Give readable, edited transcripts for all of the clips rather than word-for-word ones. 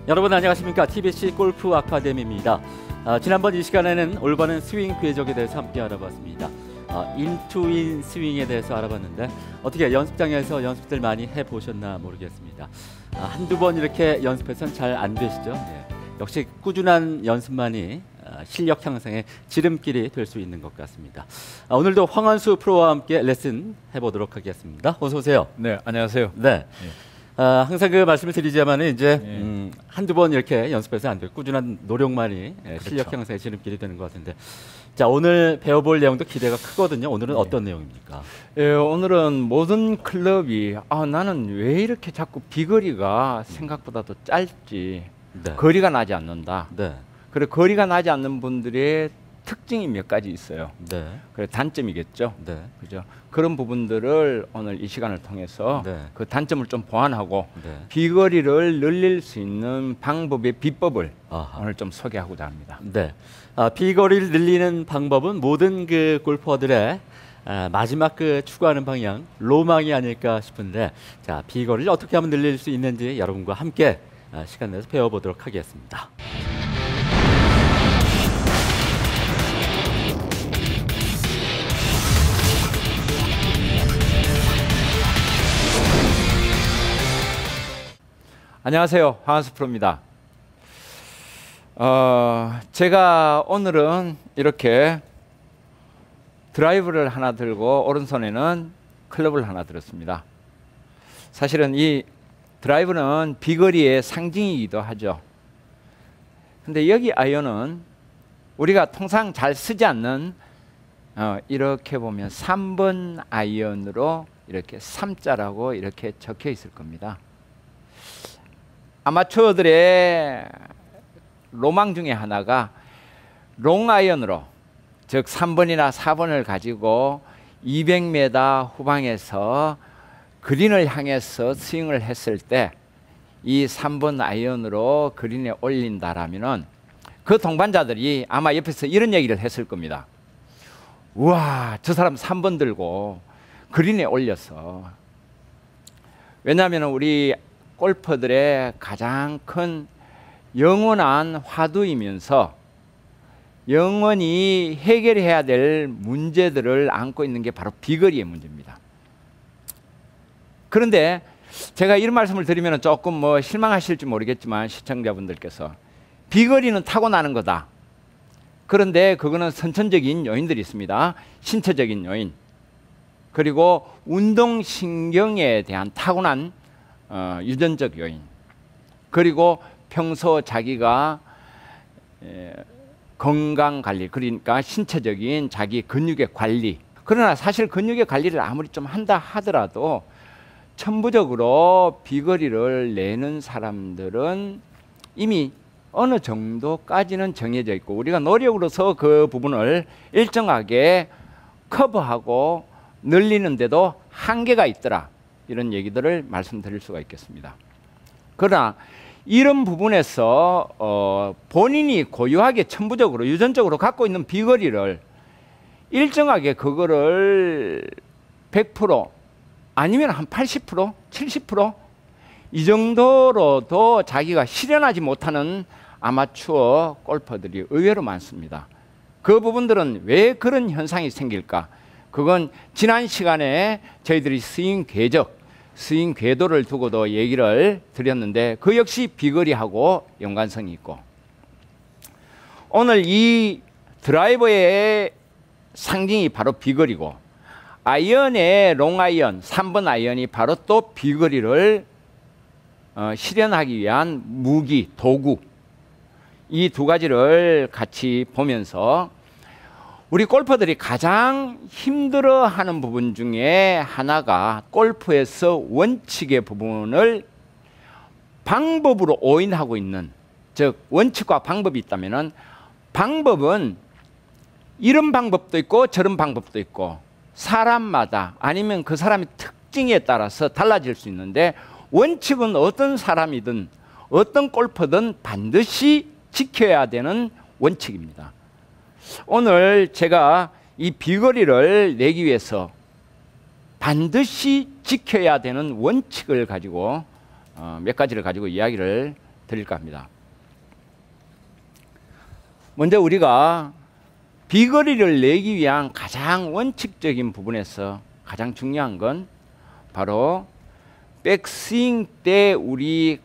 여러분 안녕하십니까? TBC 골프 아카데미입니다. 지난번 이 시간에는 올바른 스윙 궤적에 대해서 함께 알아봤습니다. 인투인 스윙에 대해서 알아봤는데 어떻게 연습장에서 연습들 많이 해보셨나 모르겠습니다. 한두 번 이렇게 연습해서는 잘 안 되시죠? 네. 역시 꾸준한 연습만이 실력 향상의 지름길이 될 수 있는 것 같습니다. 오늘도 황한수 프로와 함께 레슨 해보도록 하겠습니다. 어서 오세요. 네, 안녕하세요. 네. 항상 그 말씀을 드리자면 이제 한두 번 이렇게 연습해서 안 되고 꾸준한 노력만이 그렇죠. 실력 향상의 지름길이 되는 것 같은데, 자 오늘 배워볼 내용도 기대가 크거든요. 오늘은 어떤 내용입니까? 예, 오늘은 모든 클럽이 나는 왜 이렇게 자꾸 비거리가 생각보다도 짧지, 네. 거리가 나지 않는다. 네. 그래 거리가 나지 않는 분들의 특징이 몇 가지 있어요. 네. 그래 단점이겠죠. 네. 그죠? 그런 부분들을 오늘 이 시간을 통해서 네. 그 단점을 좀 보완하고 네. 비거리를 늘릴 수 있는 방법의 비법을 아하. 오늘 좀 소개하고자 합니다. 네. 비거리를 늘리는 방법은 모든 그 골퍼들의 마지막 그 추구하는 방향, 로망이 아닐까 싶은데, 자 비거리를 어떻게 하면 늘릴 수 있는지 여러분과 함께 시간 내서 배워보도록 하겠습니다. 안녕하세요, 황한수 프로입니다. 제가 오늘은 이렇게 드라이브를 하나 들고 오른손에는 클럽을 하나 들었습니다. 사실은 이 드라이브는 비거리의 상징이기도 하죠. 근데 여기 아이언은 우리가 통상 잘 쓰지 않는 이렇게 보면 3번 아이언으로 이렇게 3자라고 이렇게 적혀 있을 겁니다. 아마추어들의 로망 중에 하나가 롱아이언으로, 즉 3번이나 4번을 가지고 200m 후방에서 그린을 향해서 스윙을 했을 때 이 3번 아이언으로 그린에 올린다라면은 그 동반자들이 아마 옆에서 이런 얘기를 했을 겁니다. 우와, 저 사람 3번 들고 그린에 올렸어. 왜냐하면 우리 골퍼들의 가장 큰 영원한 화두이면서 영원히 해결해야 될 문제들을 안고 있는 게 바로 비거리의 문제입니다. 그런데 제가 이런 말씀을 드리면 조금 실망하실지 모르겠지만, 시청자분들께서 비거리는 타고나는 거다. 그런데 그거는 선천적인 요인들이 있습니다. 신체적인 요인, 그리고 운동신경에 대한 타고난 유전적 요인, 그리고 평소 자기가 건강관리, 그러니까 신체적인 자기 근육의 관리. 그러나 사실 근육의 관리를 아무리 좀 한다 하더라도 천부적으로 비거리를 내는 사람들은 이미 어느 정도까지는 정해져 있고, 우리가 노력으로서 그 부분을 일정하게 커버하고 늘리는데도 한계가 있더라, 이런 얘기들을 말씀드릴 수가 있겠습니다. 그러나 이런 부분에서 본인이 고유하게 천부적으로 유전적으로 갖고 있는 비거리를 일정하게 그거를 100% 아니면 한 80%, 70% 이 정도로도 자기가 실현하지 못하는 아마추어 골퍼들이 의외로 많습니다. 그 부분들은 왜 그런 현상이 생길까? 그건 지난 시간에 저희들이 스윙 궤적, 스윙 궤도를 두고도 얘기를 드렸는데, 그 역시 비거리하고 연관성이 있고, 오늘 이 드라이버의 상징이 바로 비거리고, 아이언의 롱아이언, 3번 아이언이 바로 또 비거리를 실현하기 위한 무기, 도구, 이 두 가지를 같이 보면서 우리 골퍼들이 가장 힘들어하는 부분 중에 하나가 골프에서 원칙의 부분을 방법으로 오인하고 있는 즉 원칙과 방법이 있다면은 방법은 이런 방법도 있고 저런 방법도 있고 사람마다 아니면 그 사람의 특징에 따라서 달라질 수 있는데 원칙은 어떤 사람이든 어떤 골퍼든 반드시 지켜야 되는 원칙입니다. 오늘 제가 이 비거리를 내기 위해서 반드시 지켜야 되는 원칙을 가지고 몇 가지를 가지고 이야기를 드릴까 합니다. 먼저 우리가 비거리를 내기 위한 가장 원칙적인 부분에서 가장 중요한 건 바로 백스윙 때 우리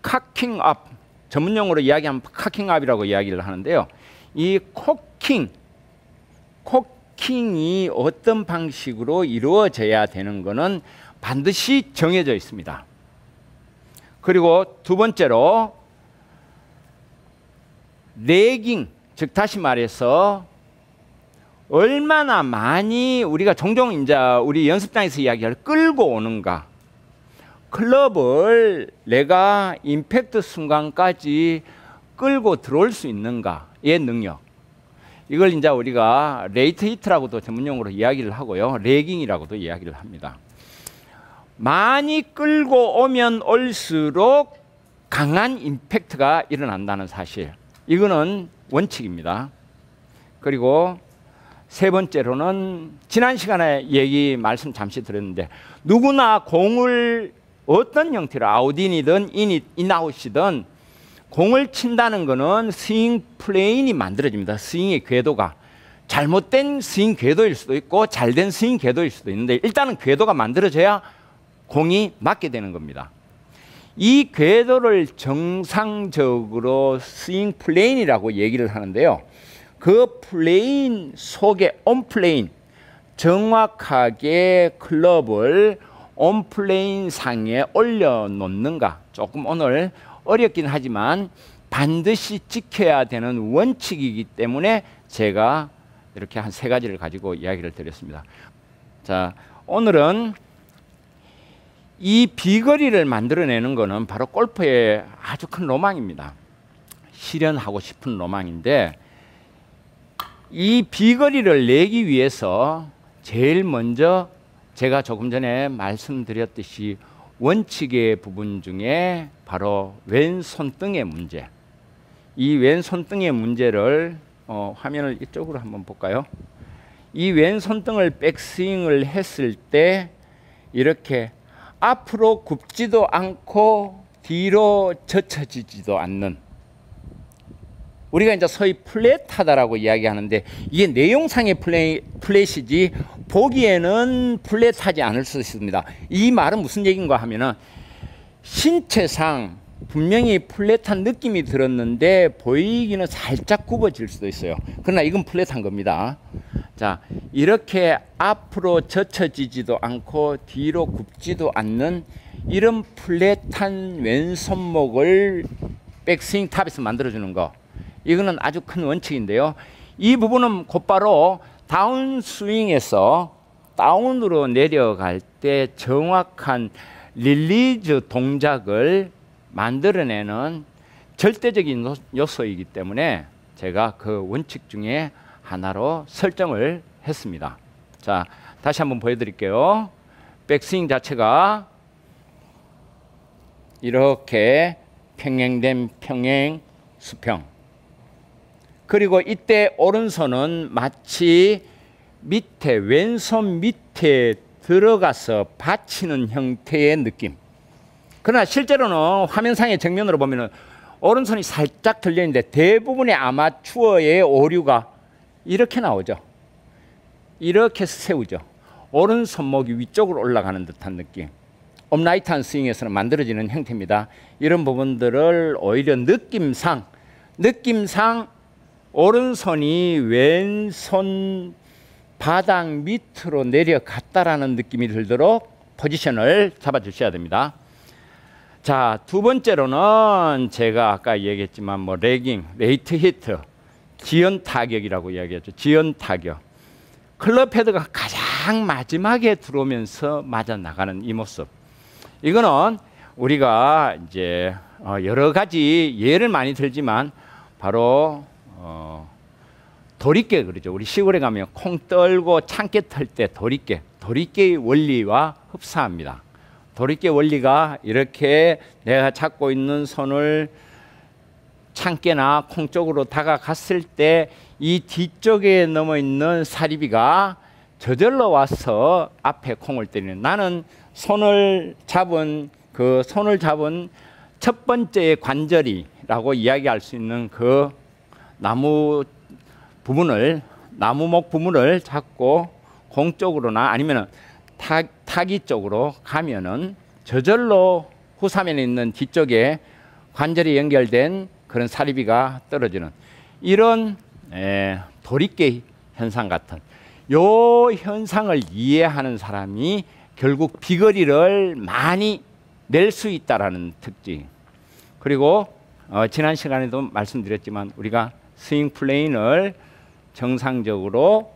카킹업, 전문용어로 이야기하면 카킹업이라고 이야기를 하는데요. 이 코킹이 어떤 방식으로 이루어져야 되는 것은 반드시 정해져 있습니다. 그리고 두 번째로 레깅, 즉 다시 말해서 얼마나 많이 우리가 종종 이제 우리 연습장에서 이야기할 끌고 오는가, 클럽을 내가 임팩트 순간까지 끌고 들어올 수 있는가의 능력. 이걸 이제 우리가 레이트 히트라고도 전문용어로 이야기를 하고요. 레깅이라고도 이야기를 합니다. 많이 끌고 오면 올수록 강한 임팩트가 일어난다는 사실. 이거는 원칙입니다. 그리고 세 번째로는 지난 시간에 말씀 잠시 드렸는데 누구나 공을 어떤 형태로 아웃인이든 인아웃이든 공을 친다는 것은 스윙 플레인이 만들어집니다. 스윙의 궤도가 잘못된 스윙 궤도일 수도 있고 잘된 스윙 궤도일 수도 있는데 일단은 궤도가 만들어져야 공이 맞게 되는 겁니다. 이 궤도를 정상적으로 스윙 플레인이라고 얘기를 하는데요. 그 플레인 속에 온플레인, 정확하게 클럽을 온플레인 상에 올려놓는가, 조금 오늘 어렵긴 하지만 반드시 지켜야 되는 원칙이기 때문에 제가 이렇게 한 세 가지를 가지고 이야기를 드렸습니다. 자, 오늘은 이 비거리를 만들어내는 것은 바로 골프의 아주 큰 로망입니다. 실현하고 싶은 로망인데 이 비거리를 내기 위해서 제일 먼저 제가 조금 전에 말씀드렸듯이 원칙의 부분 중에 바로 왼손등의 문제. 이 왼손등의 문제를 화면을 이쪽으로 한번 볼까요? 이 왼손등을 백스윙을 했을 때 이렇게 앞으로 굽지도 않고 뒤로 젖혀지지도 않는, 우리가 이제 소위 플랫하다라고 이야기하는데 이게 내용상의 플랫이지 보기에는 플랫하지 않을 수 있습니다. 이 말은 무슨 얘기인가 하면은 신체상 분명히 플랫한 느낌이 들었는데 보이기는 살짝 굽어질 수도 있어요. 그러나 이건 플랫한 겁니다. 자, 이렇게 앞으로 젖혀지지도 않고 뒤로 굽지도 않는 이런 플랫한 왼손목을 백스윙 탑에서 만들어주는 거, 이거는 아주 큰 원칙인데요. 이 부분은 곧바로 다운스윙에서 다운으로 내려갈 때 정확한 릴리즈 동작을 만들어내는 절대적인 요소이기 때문에 제가 그 원칙 중에 하나로 설정을 했습니다. 자, 다시 한번 보여드릴게요. 백스윙 자체가 이렇게 평행된 평행 수평, 그리고 이때 오른손은 마치 밑에 왼손 밑에 들어가서 받치는 형태의 느낌. 그러나 실제로는 화면상의 정면으로 보면은 오른손이 살짝 들려 있는데 대부분의 아마추어의 오류가 이렇게 나오죠. 이렇게 세우죠. 오른손목이 위쪽으로 올라가는 듯한 느낌. 업라이트한 스윙에서는 만들어지는 형태입니다. 이런 부분들을 오히려 느낌상 오른손이 왼손 바닥 밑으로 내려갔다라는 느낌이 들도록 포지션을 잡아주셔야 됩니다. 자, 두 번째로는 제가 아까 얘기했지만 뭐 레깅, 레이트 히트, 지연 타격이라고 이야기했죠. 지연 타격. 클럽 헤드가 가장 마지막에 들어오면서 맞아 나가는 이 모습. 이거는 우리가 이제 여러 가지 예를 많이 들지만 바로 도리깨 그러죠. 우리 시골에 가면 콩 떨고 참깨 털 때 도리깨의 원리와 흡사합니다. 도리깨 원리가 이렇게 내가 잡고 있는 손을 참깨나 콩 쪽으로 다가갔을 때 이 뒤쪽에 넘어 있는 사리비가 저절로 와서 앞에 콩을 때리는, 나는 손을 잡은 첫 번째 관절이라고 이야기할 수 있는 그 나무목 부분을 잡고 콩 쪽으로나 아니면 타기 쪽으로 가면은 저절로 후사면에 있는 뒤쪽에 관절이 연결된 그런 사리비가 떨어지는 이런 도리깨 현상 같은 요 현상을 이해하는 사람이 결국 비거리를 많이 낼 수 있다라는 특징. 그리고 지난 시간에도 말씀드렸지만 우리가 스윙 플레인을 정상적으로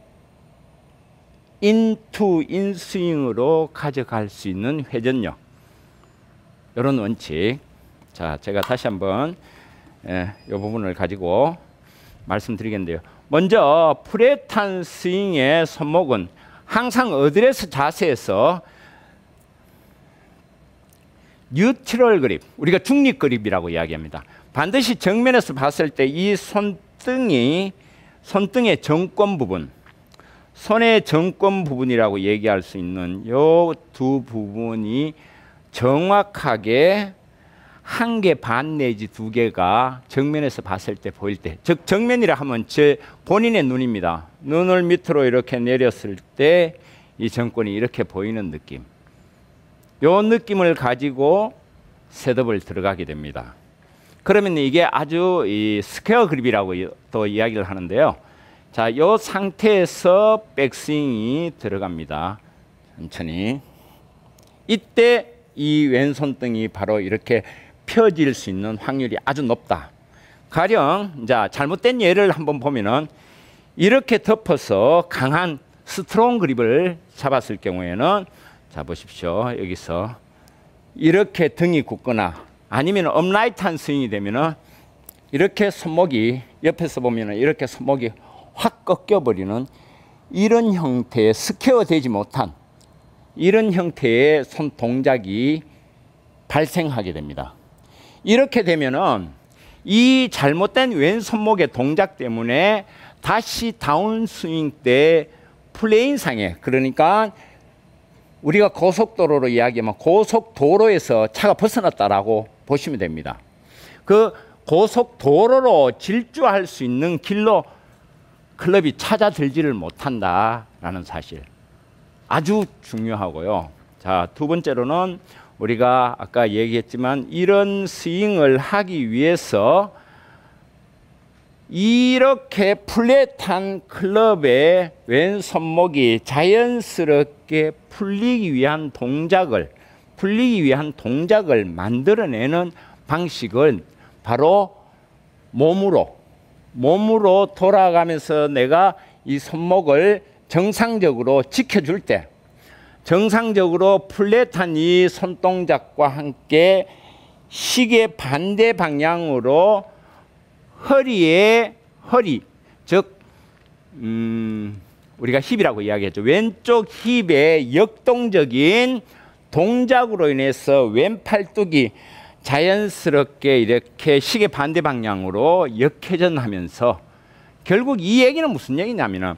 인스윙으로 가져갈 수 있는 회전력, 이런 원칙. 자, 제가 다시 한번 이 부분을 가지고 말씀드리겠는데요. 먼저 플랫한 스윙의 손목은 항상 어드레스 자세에서 뉴트럴 그립, 우리가 중립 그립이라고 이야기합니다. 반드시 정면에서 봤을 때 이 손등의 정권 부분, 손의 정권 부분이라고 얘기할 수 있는 이 두 부분이 정확하게 1개 반 내지 2개가 정면에서 봤을 때 보일 때, 즉 정면이라 하면 제 본인의 눈입니다. 눈을 밑으로 이렇게 내렸을 때 이 정권이 이렇게 보이는 느낌, 요 느낌을 가지고 셋업을 들어가게 됩니다. 그러면 이게 아주 이 스퀘어 그립이라고 또 이야기를 하는데요. 자, 요 상태에서 백스윙이 들어갑니다. 천천히. 이때 이 왼손등이 바로 이렇게 펴질 수 있는 확률이 아주 높다. 가령 자, 잘못된 예를 한번 보면은 이렇게 덮어서 강한 스트롱 그립을 잡았을 경우에는, 자 보십시오. 여기서 이렇게 등이 굳거나 아니면 업라이트한 스윙이 되면은 이렇게 손목이 옆에서 보면은 이렇게 손목이 확 꺾여버리는 이런 형태의 스퀘어 되지 못한 이런 형태의 손 동작이 발생하게 됩니다. 이렇게 되면은 이 잘못된 왼손목의 동작 때문에 다시 다운스윙 때 플레인상에, 그러니까 우리가 고속도로로 이야기하면 고속도로에서 차가 벗어났다라고 보시면 됩니다. 그 고속도로로 질주할 수 있는 길로 클럽이 찾아들지를 못한다라는 사실 아주 중요하고요. 자, 두 번째로는 우리가 아까 얘기했지만 이런 스윙을 하기 위해서 이렇게 플랫한 클럽의 왼손목이 자연스럽게 풀리기 위한 동작을 만들어내는 방식은 바로 몸으로 돌아가면서 내가 이 손목을 정상적으로 지켜줄 때, 정상적으로 플랫한 이 손동작과 함께 시계 반대 방향으로 허리, 즉 우리가 힙이라고 이야기했죠. 왼쪽 힙의 역동적인 동작으로 인해서 왼팔뚝이 자연스럽게 이렇게 시계 반대 방향으로 역회전하면서, 결국 이 얘기는 무슨 얘기냐면은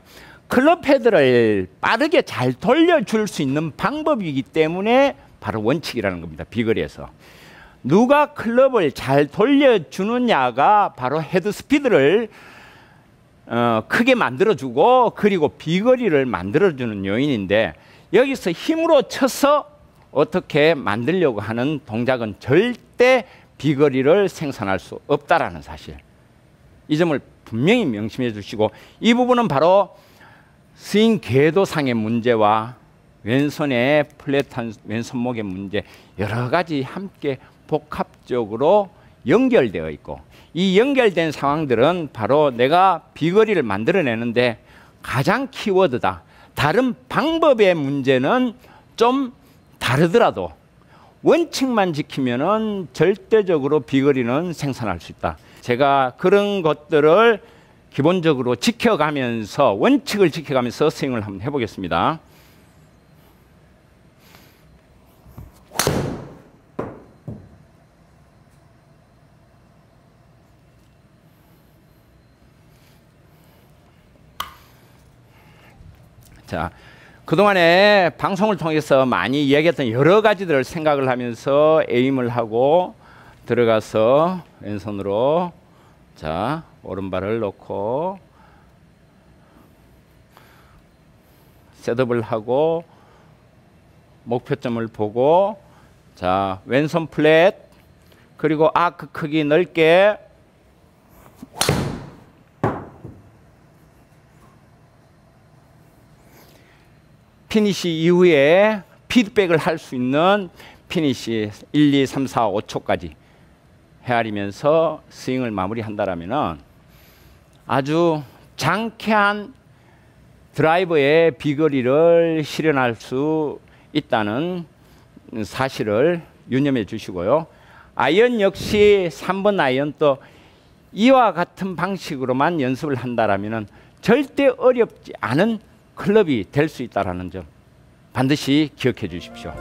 클럽 헤드를 빠르게 잘 돌려줄 수 있는 방법이기 때문에 바로 원칙이라는 겁니다. 비거리에서 누가 클럽을 잘 돌려주느냐가 바로 헤드 스피드를 크게 만들어주고, 그리고 비거리를 만들어주는 요인인데, 여기서 힘으로 쳐서 어떻게 만들려고 하는 동작은 절대 비거리를 생산할 수 없다라는 사실, 이 점을 분명히 명심해 주시고, 이 부분은 바로 스윙 궤도상의 문제와 왼손의 플랫한 왼손목의 문제, 여러 가지 함께 복합적으로 연결되어 있고, 이 연결된 상황들은 바로 내가 비거리를 만들어내는데 가장 키워드다. 다른 방법의 문제는 좀 다르더라도 원칙만 지키면은 절대적으로 비거리는 생산할 수 있다. 제가 그런 것들을 기본적으로 지켜가면서 원칙을 지켜가면서 스윙을 한번 해보겠습니다. 자, 그동안에 방송을 통해서 많이 이야기했던 여러 가지들을 생각을 하면서 에임을 하고 들어가서 왼손으로 자 오른발을 놓고 셋업을 하고 목표점을 보고 자 왼손 플랫 그리고 아크 크기 넓게 피니시 이후에 피드백을 할 수 있는 피니시 1, 2, 3, 4, 5초까지 헤아리면서 스윙을 마무리한다라면은 아주 장쾌한 드라이버의 비거리를 실현할 수 있다는 사실을 유념해 주시고요. 아이언 역시 3번 아이언도 이와 같은 방식으로만 연습을 한다라면은 절대 어렵지 않은 클럽이 될 수 있다는 점 반드시 기억해 주십시오.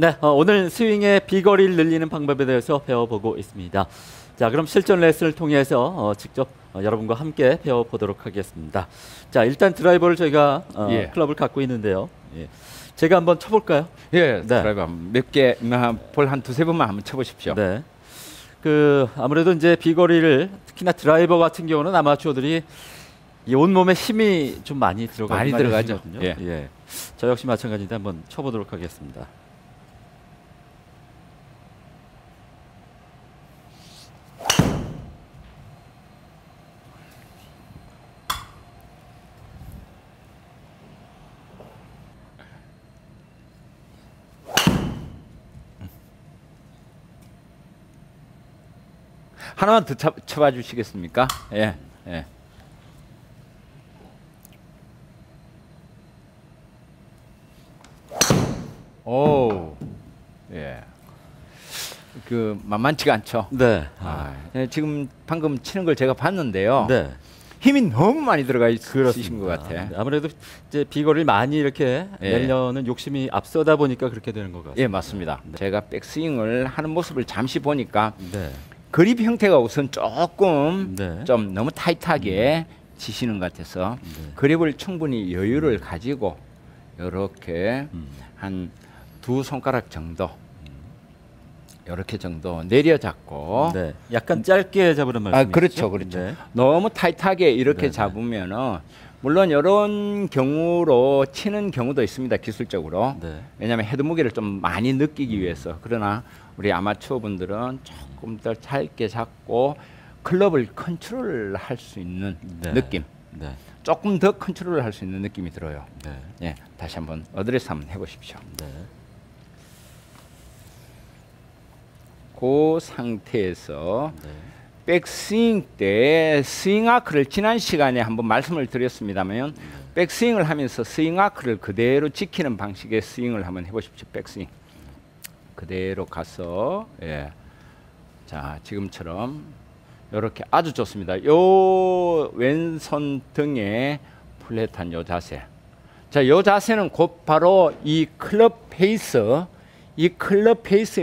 네, 오늘 스윙의 비거리를 늘리는 방법에 대해서 배워보고 있습니다. 자, 그럼 실전 레슨을 통해서 직접 여러분과 함께 배워보도록 하겠습니다. 자, 일단 드라이버를 저희가 클럽을 갖고 있는데요. 예. 제가 한번 쳐볼까요? 예, 네. 드라이버 몇 개, 볼 한 두세 번만 한번 쳐보십시오. 네. 아무래도 이제 비거리를 특히나 드라이버 같은 경우는 아마추어들이 이 온몸에 힘이 좀 많이 들어가죠. 예. 예. 저 역시 마찬가지인데 한번 쳐보도록 하겠습니다. 하나만 더 쳐봐 주시겠습니까? 예, 예. 오, 예. 만만치가 않죠. 네. 예, 지금 방금 치는 걸 제가 봤는데요. 네. 힘이 너무 많이 들어가 있으신 것 같아. 네, 아무래도 이제 비거리를 많이 이렇게 내려는 욕심이 앞서다 보니까 그렇게 되는 것 같습니다. 예, 맞습니다. 네. 제가 백스윙을 하는 모습을 잠시 보니까 네. 그립 형태가 우선 조금 네. 좀 너무 타이트하게 치시는 것 같아서 그립을 충분히 여유를 가지고 이렇게 한 두 손가락 정도 이렇게 정도 내려잡고 네. 약간 짧게 잡으란 말씀이시죠? 그렇죠, 그렇죠. 네. 너무 타이트하게 이렇게 네, 잡으면은 물론 이런 경우로 치는 경우도 있습니다, 기술적으로. 네. 왜냐하면 헤드 무게를 좀 많이 느끼기 위해서. 그러나 우리 아마추어 분들은 조금 더 짧게 잡고 클럽을 컨트롤할 수 있는 느낌. 네. 조금 더 컨트롤을 할 수 있는 느낌이 들어요. 네. 예, 다시 한번 어드레스 한번 해보십시오. 네. 그 상태에서 백스윙 때 스윙 아크를 지난 시간에 한번 말씀을 드렸습니다만 백스윙을 하면서 스윙 아크를 그대로 지키는 방식의 스윙을 한번 해보십시오. 백스윙 그대로 가서 자 지금처럼 이렇게 아주 좋습니다. 요 왼손 등에 플랫한 요 자세. 자, 요 자세는 곧 바로 이 클럽 페이스의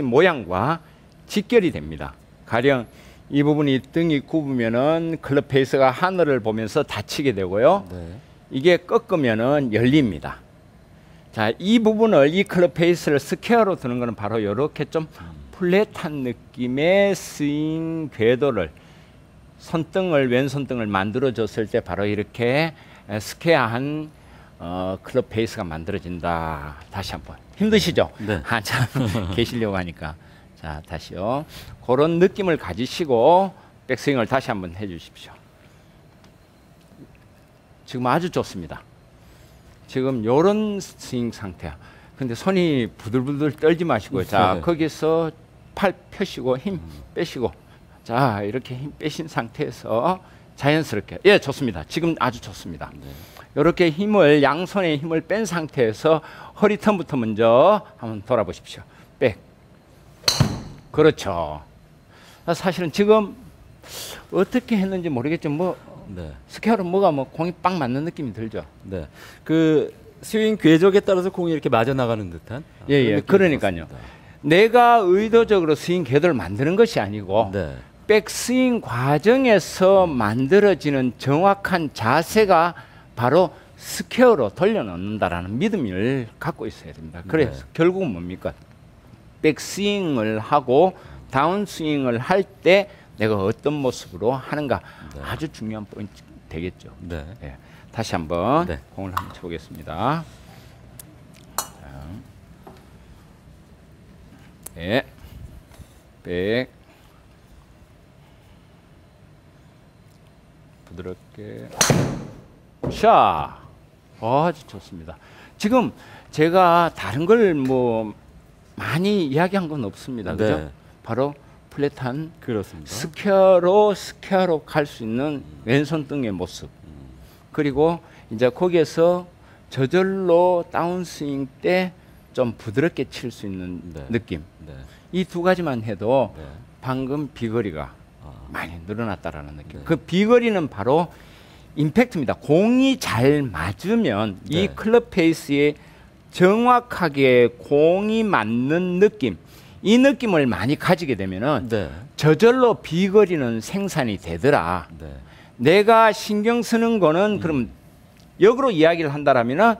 모양과 직결이 됩니다. 가령 이 부분이 등이 굽으면은 클럽 페이스가 하늘을 보면서 닫히게 되고요. 네. 이게 꺾으면은 열립니다. 자, 이 부분을 이 클럽 페이스를 스퀘어로 두는 것은 바로 이렇게 좀 플랫한 느낌의 스윙 궤도를 손등을 왼손등을 만들어 줬을 때 바로 이렇게 스퀘어한 클럽 페이스가 만들어진다. 다시 한번 힘드시죠? 네. 한참 계시려고 하니까 자 다시요. 그런 느낌을 가지시고 백스윙을 다시 한번 해주십시오. 지금 아주 좋습니다. 지금 요런 스윙 상태야. 근데 손이 부들부들 떨지 마시고요. 자, 네. 거기서 팔 펴시고 힘 빼시고 자, 이렇게 힘 빼신 상태에서 자연스럽게 예, 좋습니다. 지금 아주 좋습니다. 네. 이렇게 힘을 양손에 힘을 뺀 상태에서 허리 턴부터 먼저 한번 돌아보십시오. 백. 그렇죠. 사실은 지금 어떻게 했는지 모르겠지만 뭐 네. 스퀘어로 뭐가 뭐 공이 빵 맞는 느낌이 들죠. 네. 그 스윙 궤적에 따라서 공이 이렇게 맞아 나가는 듯한. 예, 그런 예. 느낌이 그러니까요. 들었습니다. 내가 의도적으로 스윙 궤도를 만드는 것이 아니고 네. 백스윙 과정에서 만들어지는 정확한 자세가 바로 스퀘어로 돌려놓는다라는 믿음을 갖고 있어야 됩니다. 그래서 네. 결국은 뭡니까? 백스윙을 하고 다운스윙을 할 때 내가 어떤 모습으로 하는가 네. 아주 중요한 포인트 되겠죠. 네. 예. 다시 한번 네. 공을 한번 쳐보겠습니다. 예. 백. 부드럽게. 샤. 아주 좋습니다. 지금 제가 다른 걸 뭐 많이 이야기한 건 없습니다. 그죠? 네. 바로 플랫한 그렇습니다. 스퀘어로 갈 수 있는 왼손 등의 모습. 그리고 이제 거기에서 저절로 다운스윙 때 좀 부드럽게 칠 수 있는 네. 느낌. 네. 이 두 가지만 해도 네. 방금 비거리가 아. 많이 늘어났다라는 느낌. 네. 그 비거리는 바로 임팩트입니다. 공이 잘 맞으면 네. 이 클럽 페이스에 정확하게 공이 맞는 느낌, 이 느낌을 많이 가지게 되면은 네. 저절로 비거리는 생산이 되더라. 네. 내가 신경 쓰는 거는 그럼 역으로 이야기를 한다라면은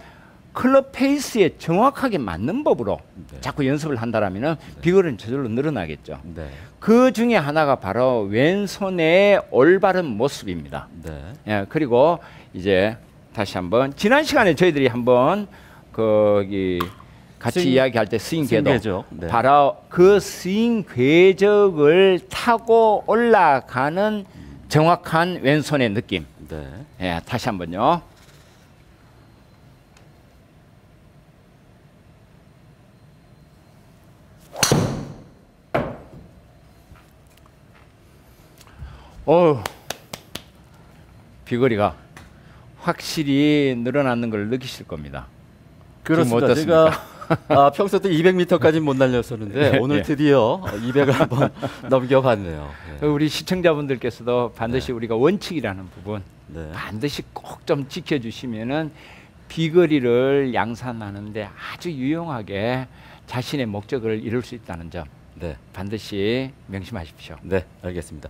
클럽 페이스에 정확하게 맞는 법으로 네. 자꾸 연습을 한다라면은 비거리는 저절로 늘어나겠죠. 네. 그 중에 하나가 바로 왼손의 올바른 모습입니다. 네. 예, 그리고 이제 다시 한번 지난 시간에 저희들이 한번 거기 같이 스윙- 이야기할 때 스윙 스윙 궤도 궤적. 네. 바로 그 스윙 궤적을 타고 올라가는 정확한 왼손의 느낌. 네. 예, 다시 한번요. 비거리가 확실히 늘어나는 걸 느끼실 겁니다. 그렇습니다. 지금 제가 평소 때 200m까지는 못 날렸었는데 오늘 예. 드디어 200을 한번 넘겨봤네요. 예. 우리 시청자분들께서도 반드시 우리가 원칙이라는 부분 네. 반드시 꼭 좀 지켜주시면은 비거리를 양산하는데 아주 유용하게 자신의 목적을 이룰 수 있다는 점 네. 반드시 명심하십시오. 네, 알겠습니다.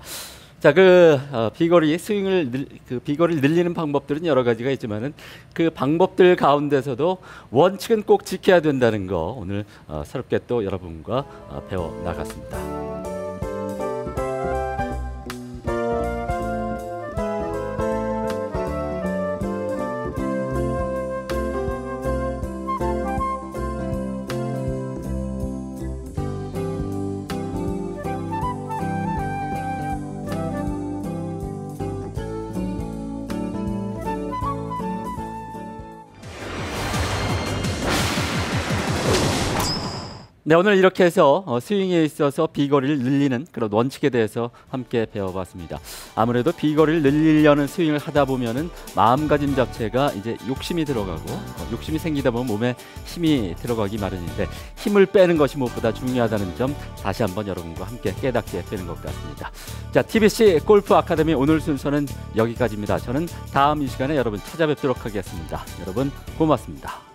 자, 그 비거리 스윙을 그 비거리를 늘리는 방법들은 여러 가지가 있지만은 그 방법들 가운데서도 원칙은 꼭 지켜야 된다는 거 오늘 새롭게 또 여러분과 배워 나갔습니다. 네, 오늘 이렇게 해서 스윙에 있어서 비거리를 늘리는 그런 원칙에 대해서 함께 배워봤습니다. 아무래도 비거리를 늘리려는 스윙을 하다 보면은 마음가짐 자체가 이제 욕심이 들어가고 욕심이 생기다 보면 몸에 힘이 들어가기 마련인데 힘을 빼는 것이 무엇보다 중요하다는 점 다시 한번 여러분과 함께 깨닫게 되는 것 같습니다. 자, TBC 골프 아카데미 오늘 순서는 여기까지입니다. 저는 다음 이 시간에 여러분 찾아뵙도록 하겠습니다. 여러분 고맙습니다.